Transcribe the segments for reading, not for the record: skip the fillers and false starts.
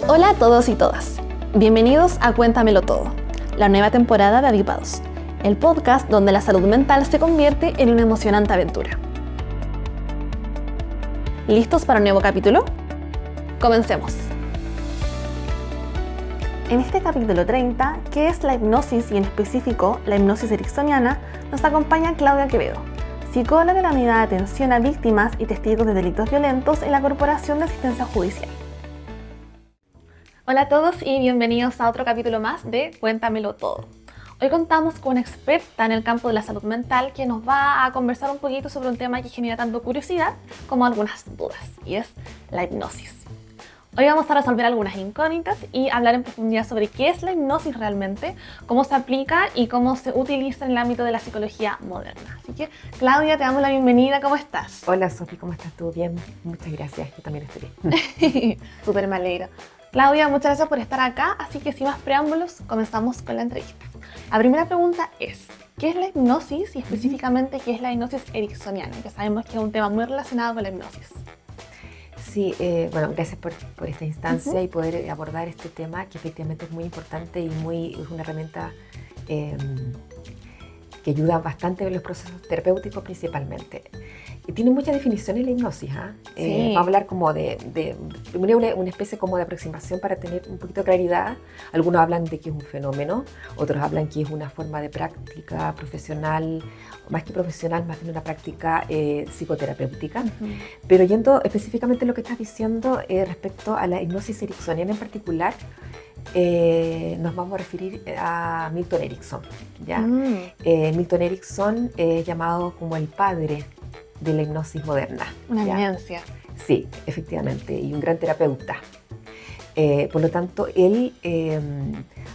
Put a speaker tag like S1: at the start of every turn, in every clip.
S1: Hola a todos y todas. Bienvenidos a Cuéntamelo Todo, la nueva temporada de Avipados, el podcast donde la salud mental se convierte en una emocionante aventura. ¿Listos para un nuevo capítulo? Comencemos. En este capítulo 30, que es la hipnosis y en específico la hipnosis ericksoniana, nos acompaña Claudia Quevedo, psicóloga de la Unidad de Atención a Víctimas y Testigos de Delitos Violentos en la Corporación de Asistencia Judicial. Hola a todos y bienvenidos a otro capítulo más de Cuéntamelo Todo. Hoy contamos con una experta en el campo de la salud mental que nos va a conversar un poquito sobre un tema que genera tanto curiosidad como algunas dudas, y es la hipnosis. Hoy vamos a resolver algunas incógnitas y hablar en profundidad sobre qué es la hipnosis realmente, cómo se aplica y cómo se utiliza en el ámbito de la psicología moderna. Así que, Claudia, te damos la bienvenida. ¿Cómo estás?
S2: Hola, Sofi, ¿cómo estás tú? Bien, muchas gracias. Yo también estoy bien.
S1: Súper me alegro. Claudia, muchas gracias por estar acá, así que sin más preámbulos, comenzamos con la entrevista. La primera pregunta es, ¿qué es la hipnosis y específicamente qué es la hipnosis ericksoniana? Que sabemos que es un tema muy relacionado con la hipnosis.
S2: Sí, bueno, gracias por esta instancia y poder abordar este tema que efectivamente es muy importante y es una herramienta que ayuda bastante en los procesos terapéuticos principalmente. Y tiene muchas definiciones la hipnosis,
S1: Sí.
S2: Vamos a hablar como de una especie como de aproximación para tener un poquito de claridad. Algunos hablan de que es un fenómeno, otros hablan que es una forma de práctica profesional, más que profesional, más bien una práctica psicoterapéutica. Pero yendo específicamente a lo que estás diciendo respecto a la hipnosis ericksoniana en particular, nos vamos a referir a Milton Erickson, ¿ya? Milton Erickson es llamado como el padre de la hipnosis moderna.
S1: Una
S2: ¿ya?
S1: eminencia.
S2: Sí, efectivamente, y un gran terapeuta. Por lo tanto, él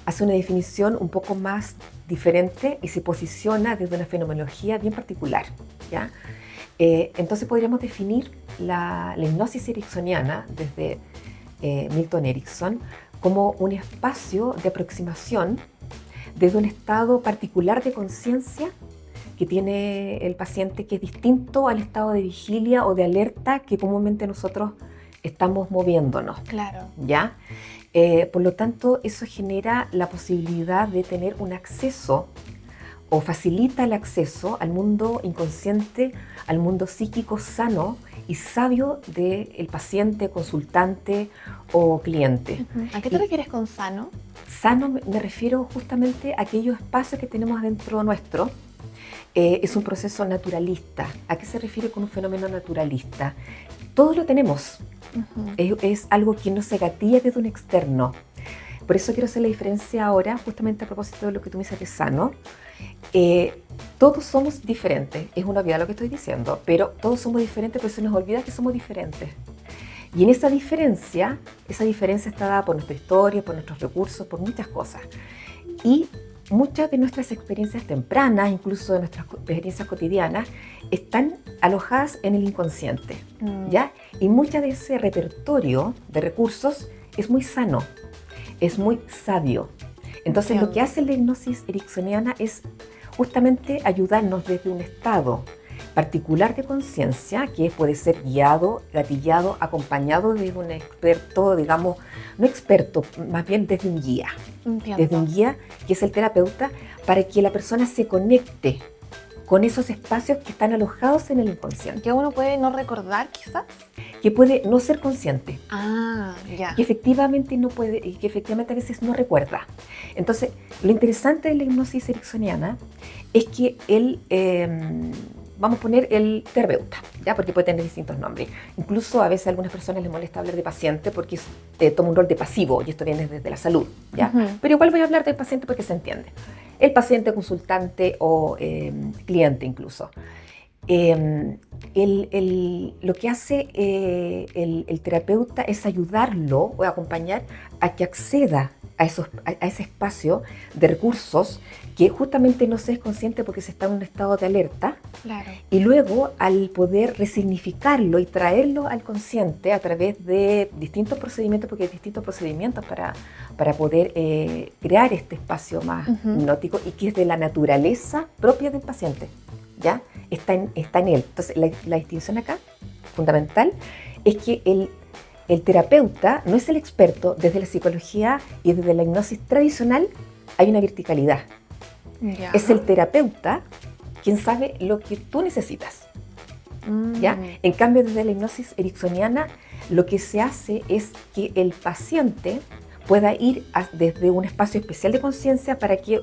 S2: hace una definición un poco más diferente y se posiciona desde una fenomenología bien particular, ¿ya? Entonces podríamos definir la hipnosis ericksoniana desde Milton Erickson como un espacio de aproximación desde un estado particular de conciencia que tiene el paciente, que es distinto al estado de vigilia o de alerta que comúnmente nosotros estamos moviéndonos.
S1: Claro.
S2: ¿Ya? Por lo tanto, eso genera la posibilidad de tener un acceso o facilita el acceso al mundo inconsciente, al mundo psíquico sano y sabio del paciente, consultante o cliente.
S1: ¿A qué te refieres con sano?
S2: Sano me refiero justamente a aquellos espacios que tenemos adentro nuestro. Es un proceso naturalista. ¿A qué se refiere con un fenómeno naturalista? Todos lo tenemos. Es algo que no se gatilla desde un externo. Por eso quiero hacer la diferencia ahora, justamente a propósito de lo que tú me dices de sano. Todos somos diferentes. Es una obviedad lo que estoy diciendo, pero todos somos diferentes, pero se nos olvida que somos diferentes. Y en esa diferencia está dada por nuestra historia, por nuestros recursos, por muchas cosas. Y muchas de nuestras experiencias tempranas, incluso de nuestras experiencias cotidianas, están alojadas en el inconsciente, ¿ya? Y mucho de ese repertorio de recursos es muy sano, es muy sabio. Entonces, lo que hace la hipnosis ericksoniana es justamente ayudarnos desde un estado particular de conciencia, que puede ser guiado, gatillado, acompañado de un experto, digamos, no experto, más bien desde un guía.
S1: Entiendo.
S2: Desde un guía que es el terapeuta, para que la persona se conecte con esos espacios que están alojados en el inconsciente.
S1: Que uno puede no recordar, quizás.
S2: Que puede no ser consciente.
S1: Ya.
S2: Que efectivamente no puede, y que efectivamente a veces no recuerda. Entonces, lo interesante de la hipnosis ericksoniana es que él, vamos a poner el terapeuta, ¿ya? Porque puede tener distintos nombres. Incluso a veces a algunas personas les molesta hablar de paciente porque toma un rol de pasivo, y esto viene desde la salud, ¿ya? Pero igual voy a hablar del paciente porque se entiende. El paciente, consultante o cliente incluso. Lo que hace el terapeuta es ayudarlo o acompañar a que acceda a ese espacio de recursos que justamente no se es consciente porque se está en un estado de alerta.
S1: Claro.
S2: Y luego, al poder resignificarlo y traerlo al consciente a través de distintos procedimientos, porque hay distintos procedimientos para poder crear este espacio más hipnótico y que es de la naturaleza propia del paciente, ¿ya? Está en él. Entonces, la distinción acá, fundamental, es que el terapeuta no es el experto. Desde la psicología y desde la hipnosis tradicional hay una verticalidad.
S1: Ya.
S2: Es el terapeuta quien sabe lo que tú necesitas. ¿Ya? En cambio, desde la hipnosis ericksoniana, lo que se hace es que el paciente pueda ir desde un espacio especial de conciencia para que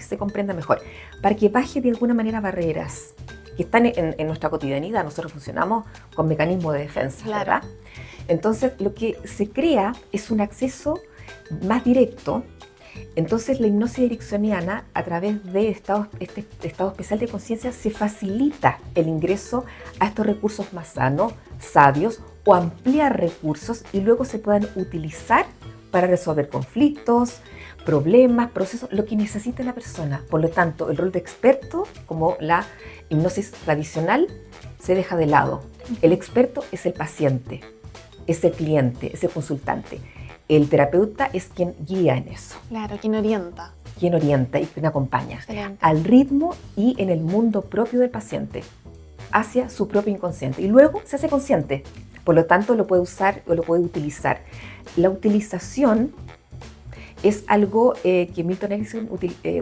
S2: se comprenda mejor, para que baje de alguna manera barreras que están en nuestra cotidianidad. Nosotros funcionamos con mecanismos de defensa,
S1: Claro.
S2: ¿verdad? Entonces, lo que se crea es un acceso más directo. Entonces, la hipnosis ericksoniana, a través de este estado especial de conciencia, se facilita el ingreso a estos recursos más sanos, sabios, o ampliar recursos y luego se puedan utilizar para resolver conflictos, problemas, procesos, lo que necesite la persona. Por lo tanto, el rol de experto, como la hipnosis tradicional, se deja de lado. El experto es el paciente, es el cliente, es el consultante. El terapeuta es quien guía en eso,
S1: Claro, quien orienta.
S2: quien orienta y quien acompaña
S1: Excelente.
S2: al ritmo y en el mundo propio del paciente, hacia su propio inconsciente. Y luego se hace consciente, por lo tanto lo puede usar o lo puede utilizar. La utilización es algo que Milton Erickson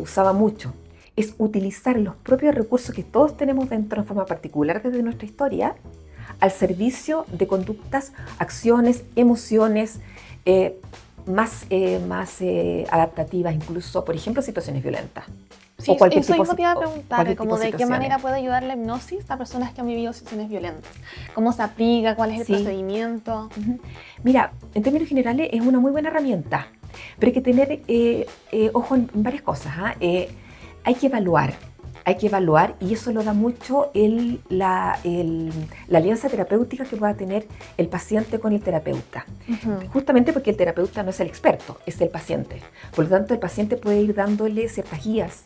S2: usaba mucho. Es utilizar los propios recursos que todos tenemos dentro en forma particular desde nuestra historia al servicio de conductas, acciones, emociones más adaptativas, incluso, por ejemplo, situaciones violentas.
S1: Sí,
S2: O cualquier
S1: eso
S2: tipo
S1: mismo te iba a preguntar,
S2: cualquier
S1: como
S2: tipo de
S1: de qué
S2: situaciones.
S1: manera puede ayudar la hipnosis a personas que han vivido situaciones violentas. ¿Cómo se aplica? ¿Cuál es el
S2: Sí.
S1: procedimiento?
S2: Ujú. Mira, en términos generales es una muy buena herramienta, pero hay que tener ojo en varias cosas. Hay que evaluar y eso lo da mucho la alianza terapéutica que pueda tener el paciente con el terapeuta.
S1: Ujú.
S2: Justamente porque el terapeuta no es el experto, es el paciente. Por lo tanto, el paciente puede ir dándole ciertas guías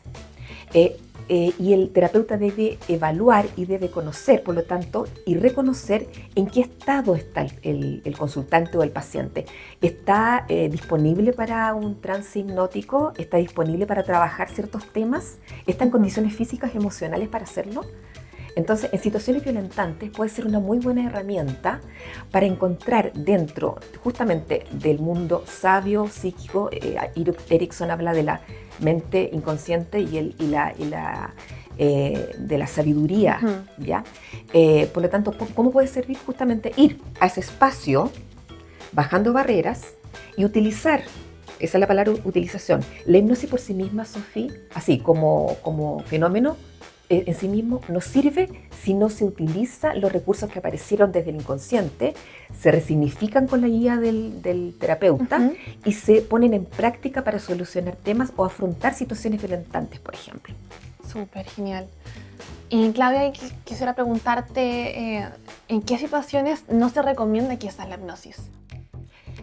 S2: y el terapeuta debe evaluar y debe conocer, por lo tanto, y reconocer en qué estado está el consultante o el paciente. ¿Está disponible para un trance hipnótico? ¿Está disponible para trabajar ciertos temas? ¿Está en condiciones físicas y emocionales para hacerlo? Entonces, en situaciones violentantes puede ser una muy buena herramienta para encontrar dentro justamente del mundo sabio, psíquico. Erickson habla de la mente inconsciente y de la sabiduría,
S1: Ujú.
S2: ¿ya? Por lo tanto, ¿cómo puede servir justamente ir a ese espacio, bajando barreras y utilizar? Esa es la palabra utilización. La hipnosis por sí misma, Sofía, así como fenómeno, en sí mismo no sirve si no se utiliza los recursos que aparecieron desde el inconsciente, se resignifican con la guía del terapeuta
S1: Ujú.
S2: y se ponen en práctica para solucionar temas o afrontar situaciones violentantes, por ejemplo.
S1: Súper genial. Y Claudia, quisiera preguntarte, ¿en qué situaciones no se recomienda que esa la hipnosis?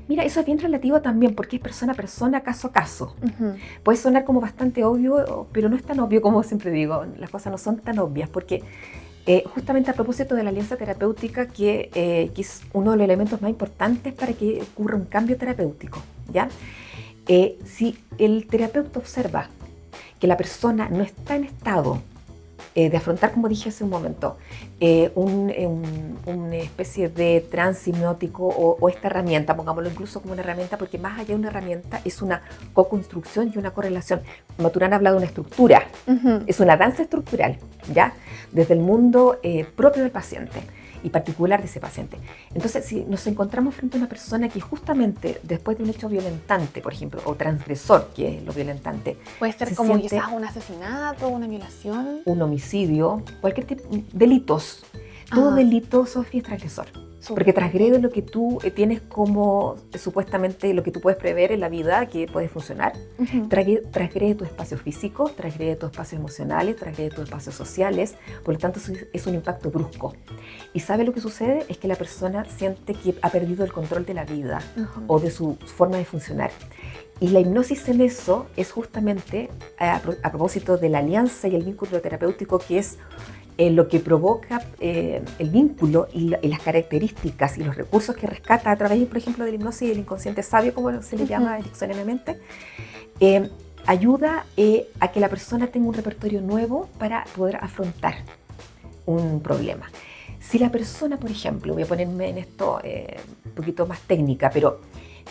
S2: Mira, eso es bien relativo también porque es persona a persona, caso a caso.
S1: Ujú.
S2: Puede sonar como bastante obvio, pero no es tan obvio como siempre digo. Las cosas no son tan obvias porque justamente a propósito de la alianza terapéutica, que es uno de los elementos más importantes para que ocurra un cambio terapéutico, ¿ya? Si el terapeuta observa que la persona no está en estado de afrontar, como dije hace un momento, una especie de trance hipnótico o esta herramienta, pongámoslo incluso como una herramienta, porque más allá de una herramienta es una co-construcción y una correlación. Maturana habla de una estructura,
S1: Ujú.
S2: es una danza estructural, ¿ya? Desde el mundo propio del paciente y particular de ese paciente. Entonces, si nos encontramos frente a una persona que justamente después de un hecho violentante, por ejemplo, o transgresor, que es lo violentante,
S1: Puede ser
S2: se
S1: como
S2: siente
S1: quizás un asesinato, una violación.
S2: un homicidio, cualquier tipo, delitos. Todo
S1: Ah.
S2: delito, Sofía, es transgresor.
S1: Súper.
S2: Porque transgrede lo que tú tienes como supuestamente lo que tú puedes prever en la vida, que puede funcionar.
S1: Ujú.
S2: Transgrede tu espacio físico, transgrede tus espacios emocionales, transgrede tus espacios sociales. Por lo tanto, es un impacto brusco. Y ¿sabe lo que sucede? Es que la persona siente que ha perdido el control de la vida
S1: Ujú.
S2: o de su forma de funcionar. Y la hipnosis en eso es justamente a propósito de la alianza y el vínculo terapéutico, que es lo que provoca el vínculo y las características y los recursos que rescata a través, por ejemplo, de la hipnosis y del inconsciente sabio, como se le llama ericksonianamente, ayuda a que la persona tenga un repertorio nuevo para poder afrontar un problema. Si la persona, por ejemplo, voy a ponerme en esto un poquito más técnica, pero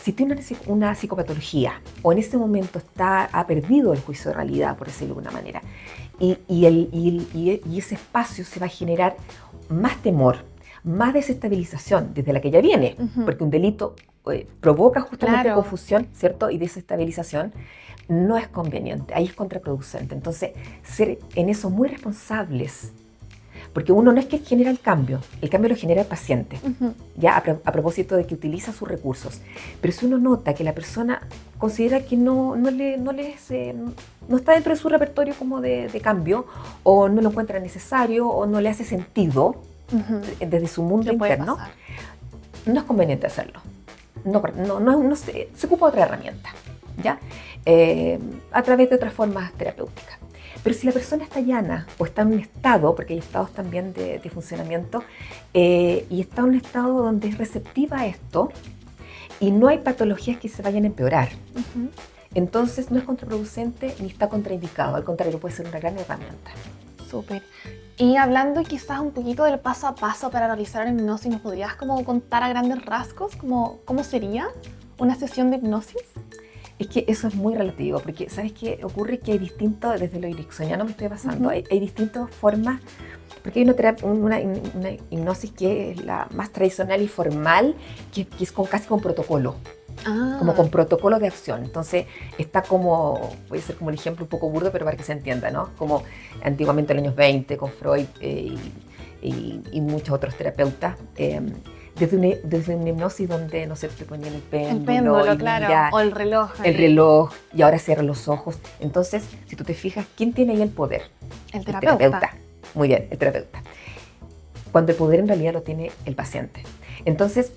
S2: si tiene una psicopatología o en ese momento ha perdido el juicio de realidad, por decirlo de alguna manera, y ese espacio se va a generar más temor, más desestabilización desde la que ya viene, porque un delito provoca justamente
S1: Claro.
S2: confusión, ¿cierto? Y desestabilización, no es conveniente, ahí es contraproducente. Entonces, ser en eso muy responsables, porque uno no es que genera el cambio lo genera el paciente, ya a propósito de que utiliza sus recursos. Pero si uno nota que la persona considera que no está dentro de su repertorio como de cambio, o no lo encuentra necesario, o no le hace sentido desde su mundo
S1: ¿Qué puede
S2: interno,
S1: pasar?
S2: no es conveniente hacerlo. Se ocupa otra herramienta, ¿ya? A través de otras formas terapéuticas. Pero si la persona está llana o está en un estado, porque hay estados también de funcionamiento, y está en un estado donde es receptiva a esto y no hay patologías que se vayan a empeorar, entonces no es contraproducente ni está contraindicado, al contrario, puede ser una gran herramienta.
S1: Súper. Y hablando quizás un poquito del paso a paso para realizar una hipnosis, ¿nos podrías como contar a grandes rasgos cómo sería una sesión de hipnosis?
S2: Es que eso es muy relativo, porque ¿sabes qué? Ocurre que hay distintos, desde lo ericksoniano me estoy basando, hay distintas formas, porque hay una hipnosis que es la más tradicional y formal, que es casi con protocolo, como con protocolo de acción. Entonces está como, voy a hacer como el ejemplo un poco burdo, pero para que se entienda, ¿no? Como antiguamente en los años 20 con Freud y muchos otros terapeutas, desde una hipnosis donde, no sé, te ponían el péndulo y
S1: claro,
S2: mira,
S1: o el reloj.
S2: el reloj, y ahora cierra los ojos. Entonces, si tú te fijas, ¿quién tiene ahí el poder?
S1: El terapeuta.
S2: Muy bien, el terapeuta. Cuando el poder en realidad lo tiene el paciente. Entonces,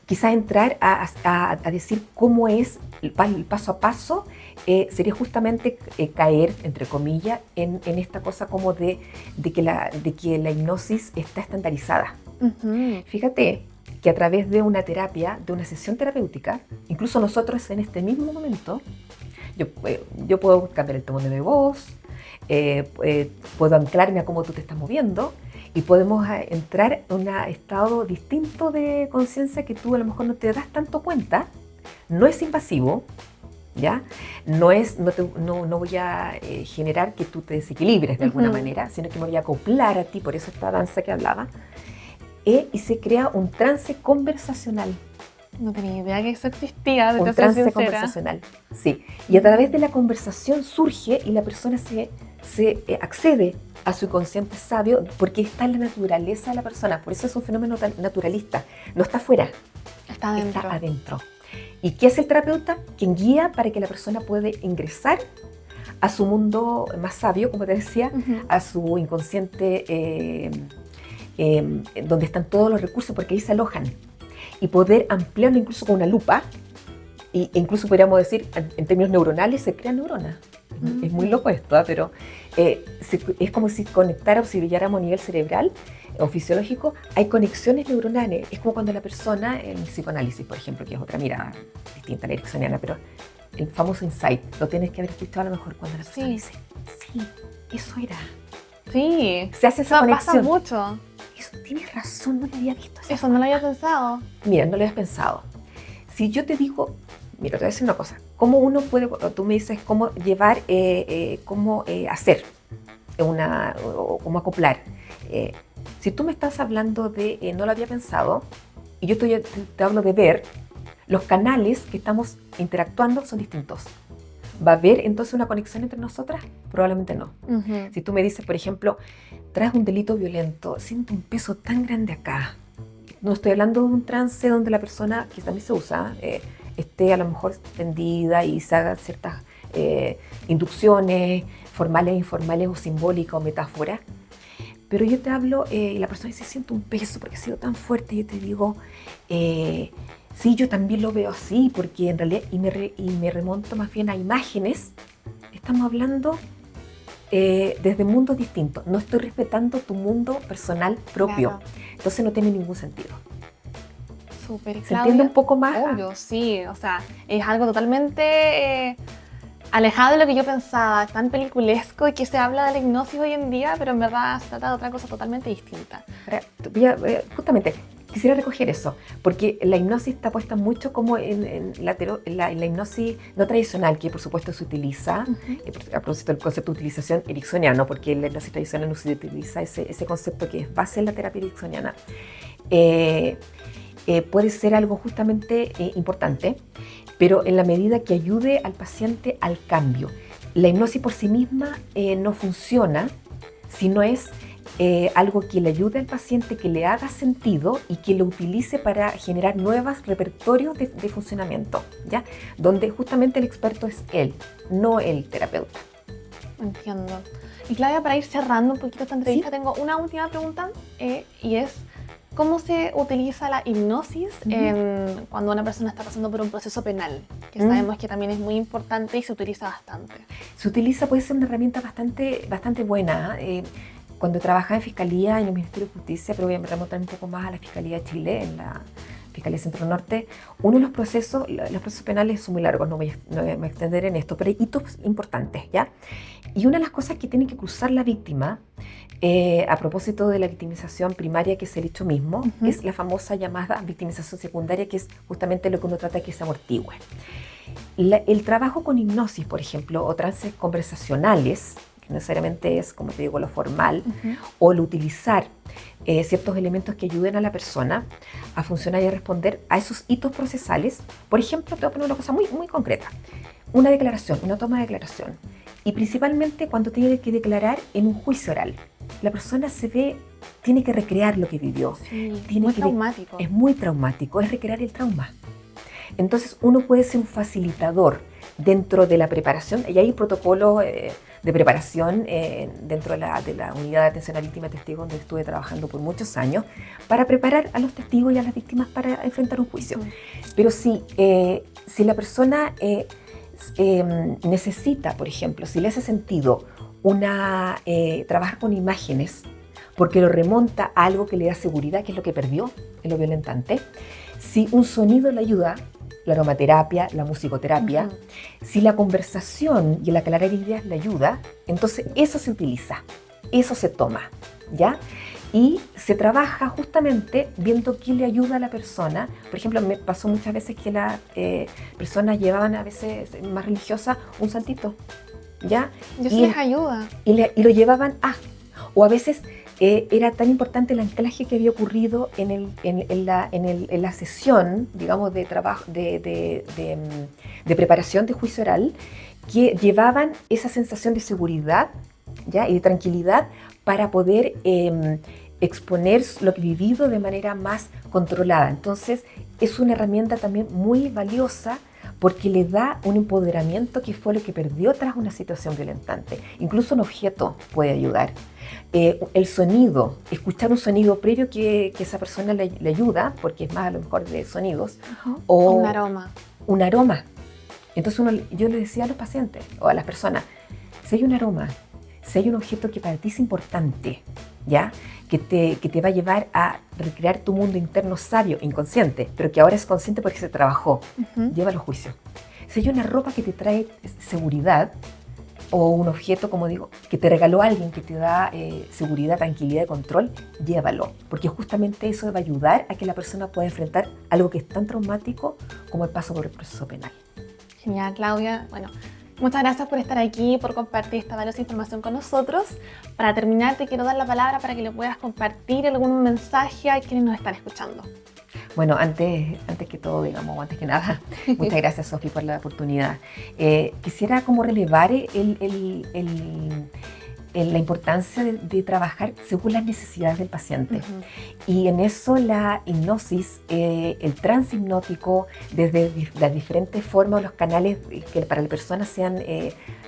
S2: quizás entrar a decir cómo es el paso a paso, sería justamente caer, entre comillas, en esta cosa como de que la hipnosis está estandarizada. Fíjate que a través de una terapia, de una sesión terapéutica, incluso nosotros en este mismo momento, yo puedo cambiar el tono de mi voz, puedo anclarme a cómo tú te estás moviendo y podemos entrar en un estado distinto de conciencia que tú a lo mejor no te das tanto cuenta. No es invasivo, ¿ya? No voy a generar que tú te desequilibres de alguna manera, sino que me voy a acoplar a ti, por eso esta danza que hablaba, y se crea un trance conversacional.
S1: No tenía idea que eso existía,
S2: Un trance conversacional, sí. Y a través de la conversación surge y la persona se accede a su inconsciente sabio porque está en la naturaleza de la persona. Por eso es un fenómeno tan naturalista. No está afuera,
S1: Está adentro.
S2: está adentro. ¿Y qué hace el terapeuta? Quien guía para que la persona pueda ingresar a su mundo más sabio, como te decía, a su inconsciente donde están todos los recursos, porque ahí se alojan. Y poder ampliarlo incluso con una lupa, e incluso podríamos decir, en términos neuronales, se crean neuronas. Es muy loco esto, pero es como si conectara o si brilláramos a nivel cerebral o fisiológico, hay conexiones neuronales. Es como cuando la persona, en el psicoanálisis, por ejemplo, que es otra mirada distinta a la ericksoniana, pero el famoso insight, lo tienes que haber escuchado a lo mejor cuando la persona dice, sí, eso era.
S1: Sí,
S2: Se hace esa conexión.
S1: pasa mucho.
S2: Eso, tienes razón, no lo había visto.
S1: Eso no lo había pensado.
S2: Mira, no lo habías pensado. Si yo te digo, mira, te voy a decir una cosa. ¿Cómo uno puede, tú me dices cómo llevar, cómo hacer o cómo acoplar? Si tú me estás hablando de no lo había pensado, y yo te hablo de ver, los canales que estamos interactuando son distintos. ¿Va a haber entonces una conexión entre nosotras? Probablemente no. Si tú me dices, por ejemplo, traes un delito violento, siento un peso tan grande acá. No estoy hablando de un trance donde la persona, que también se usa, esté a lo mejor tendida y se haga ciertas inducciones formales, informales o simbólicas o metáforas. Pero yo te hablo y la persona dice, siento un peso porque ha sido tan fuerte. Y yo te digo, sí, yo también lo veo así, porque en realidad, y me remonto más bien a imágenes. Estamos hablando desde mundos distintos. No estoy respetando tu mundo personal propio. Claro. Entonces no tiene ningún sentido.
S1: Súper,
S2: ¿Se entiende un poco más?
S1: Obvio, sí. O sea, es algo totalmente alejado de lo que yo pensaba, tan peliculesco y que se habla de la hipnosis hoy en día, pero en verdad se trata de otra cosa totalmente distinta.
S2: Ahora, justamente, quisiera recoger eso, porque la hipnosis está puesta mucho como en la hipnosis no tradicional, que por supuesto se utiliza, a propósito del concepto de utilización ericksoniano, porque en la hipnosis tradicional no se utiliza ese concepto que es base en la terapia ericksoniana. Puede ser algo justamente importante, pero en la medida que ayude al paciente al cambio. La hipnosis por sí misma no funciona si no es algo que le ayude al paciente, que le haga sentido y que lo utilice para generar nuevos repertorios de funcionamiento, ¿ya? Donde justamente el experto es él, no el terapeuta.
S1: Entiendo. Y Claudia, para ir cerrando un poquito esta entrevista,
S2: ¿Sí?
S1: tengo una última pregunta y es ¿cómo se utiliza la hipnosis cuando una persona está pasando por un proceso penal? Que sabemos que también es muy importante y se utiliza bastante.
S2: Se utiliza, puede ser una herramienta bastante buena. Cuando trabajaba en Fiscalía, en el Ministerio de Justicia, pero voy a remontar un poco más a la Fiscalía de Chile, en la Fiscalía Centro Norte, uno de los procesos penales son muy largos, no voy a extender en esto, pero hay hitos importantes, ¿ya? Y una de las cosas que tiene que cruzar la víctima, a propósito de la victimización primaria, que es el hecho mismo, es la famosa llamada victimización secundaria, que es justamente lo que uno trata de que se amortigüe. El trabajo con hipnosis, por ejemplo, o trances conversacionales, que no necesariamente es, como te digo, lo formal, o el utilizar ciertos elementos que ayuden a la persona a funcionar y a responder a esos hitos procesales. Por ejemplo, te voy a poner una cosa muy concreta. Una declaración, una toma de declaración. Y principalmente cuando tiene que declarar en un juicio oral. La persona tiene que recrear lo que vivió.
S1: Sí, muy traumático.
S2: Es muy traumático, es recrear el trauma. Entonces uno puede ser un facilitador dentro de la preparación, y hay protocolos de preparación dentro de la unidad de atención a víctimas y testigos, donde estuve trabajando por muchos años, para preparar a los testigos y a las víctimas para enfrentar un juicio. Pero si la persona necesita, por ejemplo, si le hace sentido trabajar con imágenes, porque lo remonta a algo que le da seguridad, que es lo que perdió en lo violentante, si un sonido le ayuda, la aromaterapia, la musicoterapia, si la conversación y el aclarar ideas le ayuda, entonces eso se utiliza, eso se toma, ¿ya? Y se trabaja justamente viendo qué le ayuda a la persona. Por ejemplo, me pasó muchas veces que las personas llevaban, a veces más religiosas, un santito, ¿ya?
S1: Y eso les ayuda.
S2: Y lo llevaban o a veces era tan importante el anclaje que había ocurrido en la sesión, digamos, de trabajo, de preparación de juicio oral, que llevaban esa sensación de seguridad, ¿ya? Y de tranquilidad para poder exponer lo que he vivido de manera más controlada. Entonces, es una herramienta también muy valiosa porque le da un empoderamiento que fue lo que perdió tras una situación violentante. Incluso un objeto puede ayudar. El sonido, escuchar un sonido previo que esa persona le ayuda, porque es más a lo mejor de sonidos, o
S1: un aroma.
S2: Un aroma. Entonces yo le decía a los pacientes o a las personas, si hay un aroma, si hay un objeto que para ti es importante, ¿ya? Que te va a llevar a recrear tu mundo interno sabio, inconsciente, pero que ahora es consciente porque se trabajó, llévalo a juicio. Si hay una ropa que te trae seguridad, o un objeto, como digo, que te regaló alguien que te da seguridad, tranquilidad y control, llévalo, porque justamente eso va a ayudar a que la persona pueda enfrentar algo que es tan traumático como el paso por el proceso penal.
S1: Genial, Claudia. Bueno, muchas gracias por estar aquí, por compartir esta valiosa información con nosotros. Para terminar, te quiero dar la palabra para que le puedas compartir algún mensaje a quienes nos están escuchando.
S2: Bueno, antes que todo, digamos, antes que nada, muchas gracias, Sofi, por la oportunidad. Quisiera como relevar la importancia de trabajar según las necesidades del paciente. Y en eso la hipnosis, el trance hipnótico, desde las diferentes formas o los canales que para la persona sean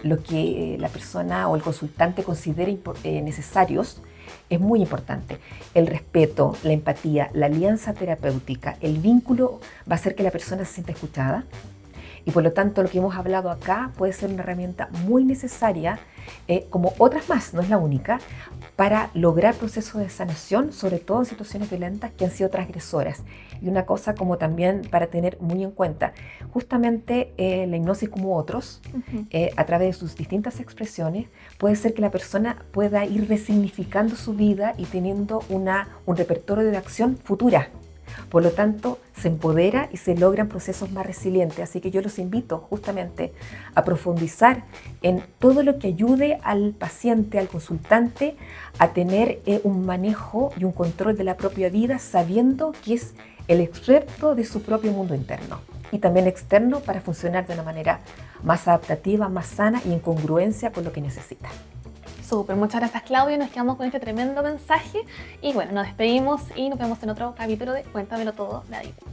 S2: lo que la persona o el consultante considere necesarios, es muy importante. El respeto, la empatía, la alianza terapéutica, el vínculo va a hacer que la persona se sienta escuchada. Y por lo tanto, lo que hemos hablado acá puede ser una herramienta muy necesaria, como otras más, no es la única, para lograr procesos de sanación, sobre todo en situaciones violentas que han sido transgresoras. Y una cosa como también para tener muy en cuenta, justamente la hipnosis como otros, a través de sus distintas expresiones, puede ser que la persona pueda ir resignificando su vida y teniendo un repertorio de acción futura. Por lo tanto, se empodera y se logran procesos más resilientes. Así que yo los invito justamente a profundizar en todo lo que ayude al paciente, al consultante, a tener un manejo y un control de la propia vida, sabiendo que es el experto de su propio mundo interno y también externo para funcionar de una manera más adaptativa, más sana y en congruencia con lo que necesita.
S1: Súper, muchas gracias Claudia, nos quedamos con este tremendo mensaje y bueno, nos despedimos y nos vemos en otro capítulo de Cuéntamelo Todo de Adipo.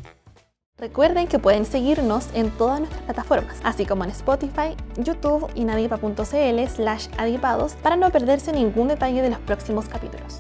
S1: Recuerden que pueden seguirnos en todas nuestras plataformas, así como en Spotify, YouTube y nadipa.cl/adipados para no perderse ningún detalle de los próximos capítulos.